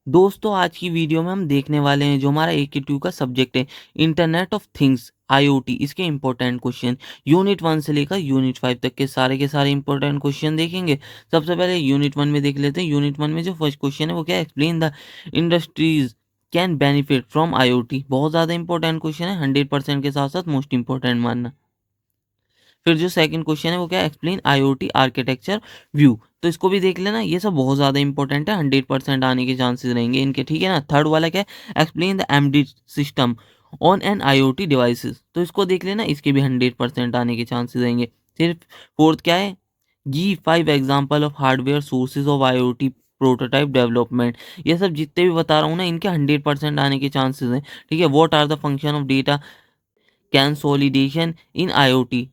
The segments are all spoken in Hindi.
दोस्तों आज की वीडियो में हम देखने वाले हैं जो हमारा AQ2 का सब्जेक्ट है इंटरनेट ऑफ थिंग्स IoT। इसके इंपॉर्टेंट क्वेश्चन यूनिट 1 से लेकर यूनिट 5 तक के सारे इंपॉर्टेंट क्वेश्चन देखेंगे। सबसे पहले यूनिट 1 में देख लेते हैं। यूनिट 1 में जो फर्स्ट क्वेश्चन है वो क्या है, explain the industries can benefit from IoT। बहुत ज़्यादा इंपॉर्टेंट क्वेश्चन है, 100% के साथ साथ मोस्ट इंपॉर्टेंट मानना। फिर जो सेकंड क्वेश्चन है वो क्या है, एक्सप्लेन IoT आर्किटेक्चर व्यू। तो इसको भी देख लेना, ये सब बहुत ज़्यादा इंपॉर्टेंट है, 100% आने के चांसेस रहेंगे इनके, ठीक है ना। थर्ड वाला क्या है, explain the MD system on an IoT devices. तो इसको देख लेना, इसके भी 100% आने के चांसेस रहेंगे। फिर फोर्थ क्या है, गी 5 example of hardware sources of IoT prototype development. ये सब जितने भी बता रहा हूँ ना, इनके 100% आने के चांसेस हैं, ठीक है। What are the function of data consolidation in IoT,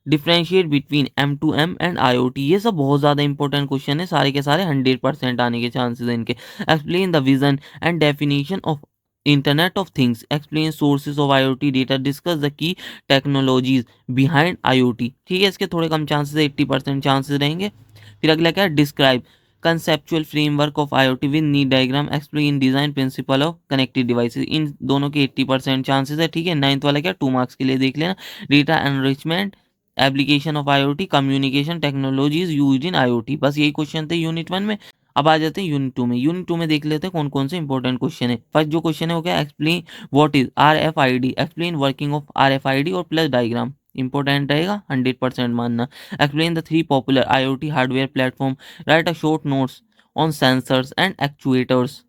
differentiate between M2M and IoT। ये सब बहुत ज़्यादा इंपॉर्टेंट क्वेश्चन है, सारे के सारे 100% आने के चांसेस हैं इनके। Explain the vision and definition of internet of things, explain sources of IoT data, discuss the key technologies behind IoT। ठीक है, इसके थोड़े कम चांसेस, 80% चांसेस रहेंगे। फिर अगला क्या है, describe conceptual framework of IoT with neat diagram, explain design principle of connected devices. इन दोनों के 80% चांसेस है, ठीक है। 9th वाला क्या, 2 मार्क्स के लिए देख लेना, data enrichment application of IoT communication technologies used in IoT। बस यही क्वेश्चन थे यूनिट 1 में। अब आ जाते हैं यूनिट 2 में। यूनिट 2 में देख लेते हैं कौन कौन से इंपॉर्टेंट क्वेश्चन है। फर्स्ट जो क्वेश्चन है वो क्या, explain what is RFID, explain working of RFID और प्लस डायग्राम। इंपॉर्टेंट रहेगा, 100% मानना। Explain the 3 popular IoT hardware platform, right a short notes on sensors and actuators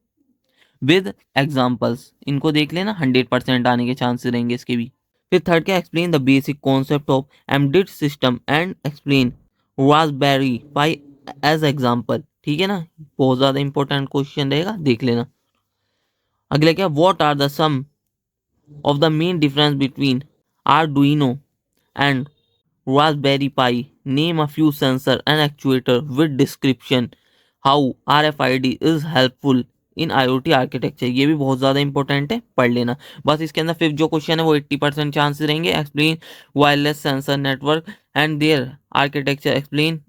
with examples. इनको देख लेना, 100% आने के चांसेस रहेंगे इसके भी। फिर थर्ड क्या, explain the basic concept of embedded system and explain Raspberry Pi as example, ठीक है ना। बहुत ज़्यादा इंपॉर्टेंट क्वेश्चन रहेगा, देख लेना। अगला क्या, what are the some of the main difference between Arduino and Raspberry Pi, name a few sensor and actuator with description how RFID is helpful in IoT architecture. ये भी बहुत ज़्यादा इंपॉर्टेंट है, पढ़ लेना। बस इसके अंदर फिफ्थ जो क्वेश्चन है वो 80% चांसेस रहेंगे। Explain wireless sensor network and their architecture, explain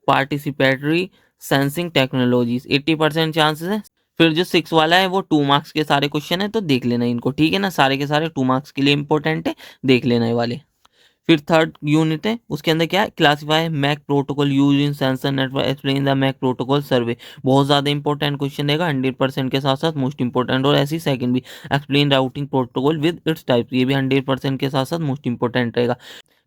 participatory sensing technologies, 80% chances है। फिर जो 6 वाला है वो 2 मार्क्स के सारे क्वेश्चन है, तो देख लेना इनको, ठीक है ना। सारे के सारे 2 मार्क्स के लिए इंपॉर्टेंट है, देख लेना ये वाले। फिर थर्ड यूनिट है, उसके अंदर क्या है, classify MAC protocol use in sensor network, explain the MAC protocol survey. बहुत ज़्यादा इंपॉर्टेंट क्वेश्चन रहेगा, 100% के साथ साथ मोस्ट इंपॉर्टेंट। और ऐसी सेकंड भी, explain routing protocol with its type, ये भी 100% के साथ साथ मोस्ट इंपॉर्टेंट रहेगा।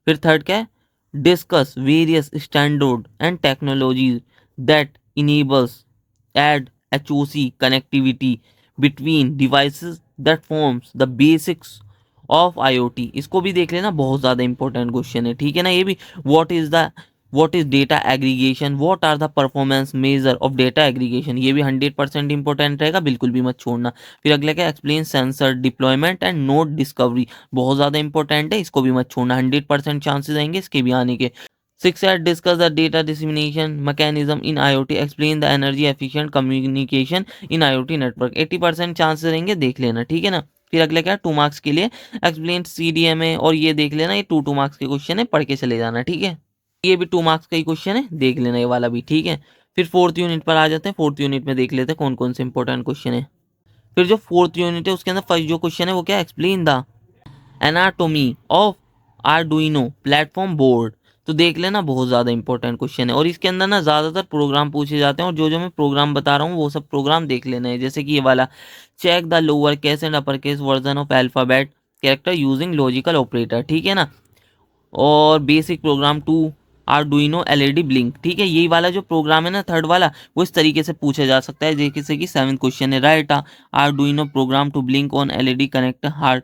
फिर थर्ड क्या है, discuss various standard and technologies that enables ad HOC connectivity between devices that forms the basics of IoT। इसको भी देख लेना, बहुत ज़्यादा इंपॉर्टेंट क्वेश्चन है, ठीक है ना। ये भी, what is data aggregation, what are the performance measure of data aggregation, ये भी 100% इंपॉर्टेंट रहेगा, बिल्कुल भी मत छोड़ना। फिर अगला क्या, explain sensor deployment and node discovery, बहुत ज़्यादा इंपॉर्टेंट है, इसको भी मत छोड़ना, 100% चांसेस आएंगे इसके भी आने के। 6 है, discuss the data dissemination mechanism in IoT, explain the energy efficient communication in IoT network, 80% chances रहेंगे, देख लेना, ठीक है ना। फिर अगले क्या, 2 मार्क्स के लिए एक्सप्लेन CDMA, और ये देख लेना, ये 2 मार्क्स के क्वेश्चन है, पढ़ के चले जाना, ठीक है। ये भी 2 मार्क्स का ही क्वेश्चन है, देख लेना ये वाला भी, ठीक है। फिर फोर्थ यूनिट पर आ जाते हैं। फोर्थ यूनिट में देख लेते हैं कौन कौन से इंपॉर्टेंट क्वेश्चन है। फिर जो फोर्थ यूनिट है उसके अंदर फर्स्ट जो क्वेश्चन है वो क्या, explain the anatomy of Arduino platform board. तो देख लेना, बहुत ज़्यादा इंपॉर्टेंट क्वेश्चन है, और इसके अंदर ना ज़्यादातर प्रोग्राम पूछे जाते हैं, और जो जो मैं प्रोग्राम बता रहा हूँ वो सब प्रोग्राम देख लेना है। जैसे कि ये वाला, check the lower case and upper case version of alphabet character using logical operator, ठीक है ना। और basic program to Arduino LED blink, ठीक है। यही वाला जो प्रोग्राम है ना, थर्ड वाला, वो इस तरीके से पूछा जा सकता है, जैसे कि 7th क्वेश्चन है, write Arduino program to blink on LED connector hard.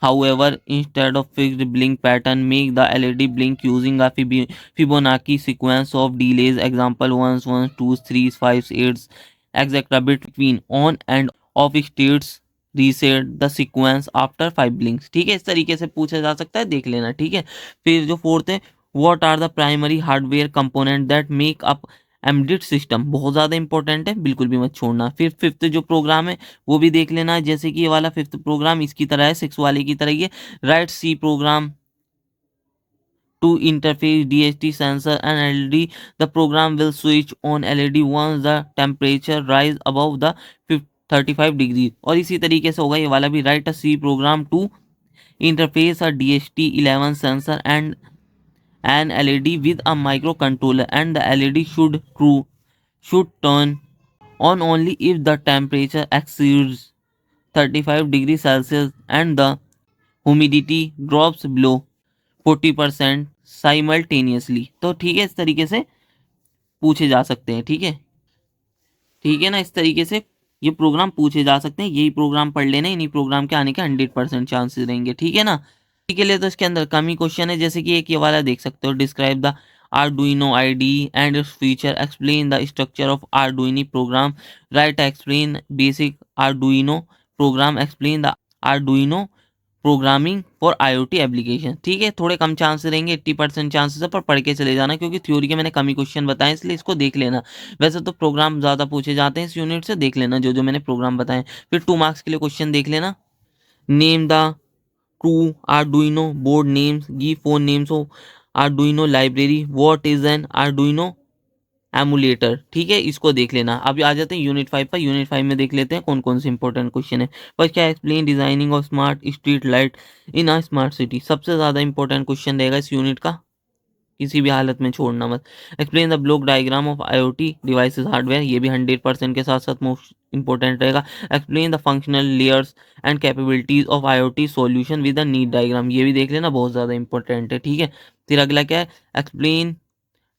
However, instead of fixed blink pattern, make the LED blink using a Fibonacci sequence of delays. Example 1s, 1s, 2s, 3s, 5s, 8s, etc. Between on and off states. Reset the sequence after 5 blinks. ठीक है, इस तरीके से पूछा जा सकता है, देख लेना, ठीक है। फिर जो फोर्थ है, what are the primary hardware component that make up embedded system, बहुत ज़्यादा इंपॉर्टेंट है, बिल्कुल भी मत छोड़ना। फिर फिफ्थ जो प्रोग्राम है वो भी देख लेना, जैसे कि ये वाला फिफ्थ प्रोग्राम इसकी तरह है, 6 वाले की तरह ही है, write C program to interface DHT sensor and LED. The program will switch on LED once the temperature rise above the 35 degree. और इसी तरीके से होगा ये वाला भी। Write a C program to interface a DHT11 sensor and an LED with a microcontroller, and the LED should turn on only if the temperature exceeds 35 degrees Celsius and the humidity drops below 40% simultaneously. तो ठीक है, इस तरीके से पूछे जा सकते हैं। ठीक है ना, इस तरीके से ये प्रोग्राम पूछे जा सकते हैं। यही प्रोग्राम पढ़ लेना, इन्हीं प्रोग्राम के आने के 100% चांसेस रहेंगे। ठीक है ना, के लिए तो इसके अंदर कम ही क्वेश्चन है, जैसे कि एक ये वाला देख सकते हो, describe the Arduino IDE and its feature, explain the structure of Arduino program, write explain basic Arduino program, explain the Arduino programming for IoT application. ठीक है, थोड़े कम चांस रहेंगे, 80% चांसेस है, पर पढ़ के चले जाना, क्योंकि थ्योरी के मैंने कम ही क्वेश्चन बताए, इसलिए इसको देख लेना। वैसे तो प्रोग्राम ज़्यादा पूछे जाते हैं इस यूनिट से, देख लेना जो जो मैंने प्रोग्राम बताए। फिर 2 मार्क्स के लिए क्वेश्चन देख लेना। Name the two Arduino board names, give 4 names of Arduino library, what is an Arduino emulator. ठीक है, इसको देख लेना। अभी आ जाते हैं यूनिट 5 पर। यूनिट 5 में देख लेते हैं कौन कौन से इंपॉर्टेंट क्वेश्चन है। फर्स्ट क्या, explain designing of smart street light in a smart city. सबसे ज़्यादा इंपॉर्टेंट क्वेश्चन रहेगा इस यूनिट का, किसी भी हालत में छोड़ना मत। Explain the block diagram of IoT devices hardware, ये भी 100% के साथ साथ मोस्ट इंपॉर्टेंट रहेगा। Explain the functional layers and capabilities of IoT solution with the need diagram, ये भी देख लेना, बहुत ज़्यादा इंपॉर्टेंट है। ठीक है, फिर अगला क्या है, explain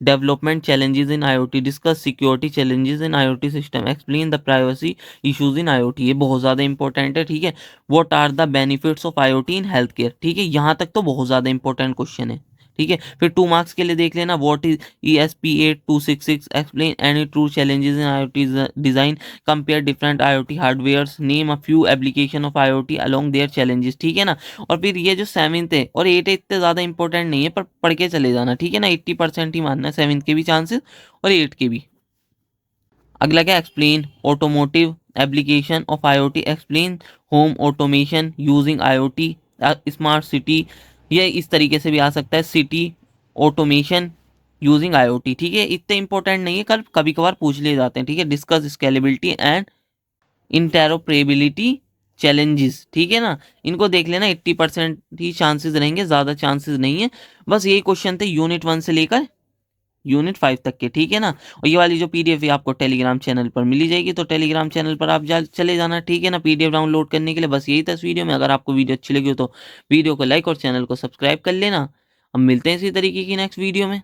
development challenges in IoT, discuss security challenges in IoT system, explain the privacy issues in IoT, ये बहुत ज़्यादा इंपॉर्टेंट है। ठीक है, what are the benefits of IoT in healthcare। ठीक है, यहाँ तक तो बहुत ज़्यादा इंपॉर्टेंट क्वेश्चन है। ठीक है, फिर 2 मार्क्स के लिए देख लेना, what is ESP8266, explain any true challenges in IoT design, compare different IoT hardwares, name a few application of IoT along their challenges. ठीक है ना, और फिर ये जो 7th है और 8 है, इतने ज़्यादा इंपॉर्टेंट नहीं है, पर पढ़ के चले जाना। ठीक है ना, 80% ही मानना है 7th के भी चांसेस और 8 के भी। अगला क्या, explain automotive application of IoT, explain home automation using IoT smart city, ये इस तरीके से भी आ सकता है, सिटी ऑटोमेशन यूजिंग IoT। ठीक है, इतने इंपॉर्टेंट नहीं है, कल कभी कभार पूछ लिए जाते हैं। ठीक है, डिस्कस स्केलेबिलिटी एंड इंटेरोपरेबिलिटी चैलेंजेस। ठीक है ना, इनको देख लेना, 80% ही चांसेस रहेंगे, ज़्यादा चांसेस नहीं है। बस यही क्वेश्चन थे यूनिट 1 से लेकर यूनिट 5 तक के। ठीक है ना, और ये वाली जो PDF है आपको टेलीग्राम चैनल पर मिली जाएगी, तो टेलीग्राम चैनल पर आप चले जाना। ठीक है ना, PDF डाउनलोड करने के लिए। बस यही था इस वीडियो में। अगर आपको वीडियो अच्छी लगी हो तो वीडियो को लाइक और चैनल को सब्सक्राइब कर लेना। अब मिलते हैं इसी तरीके की नेक्स्ट वीडियो में।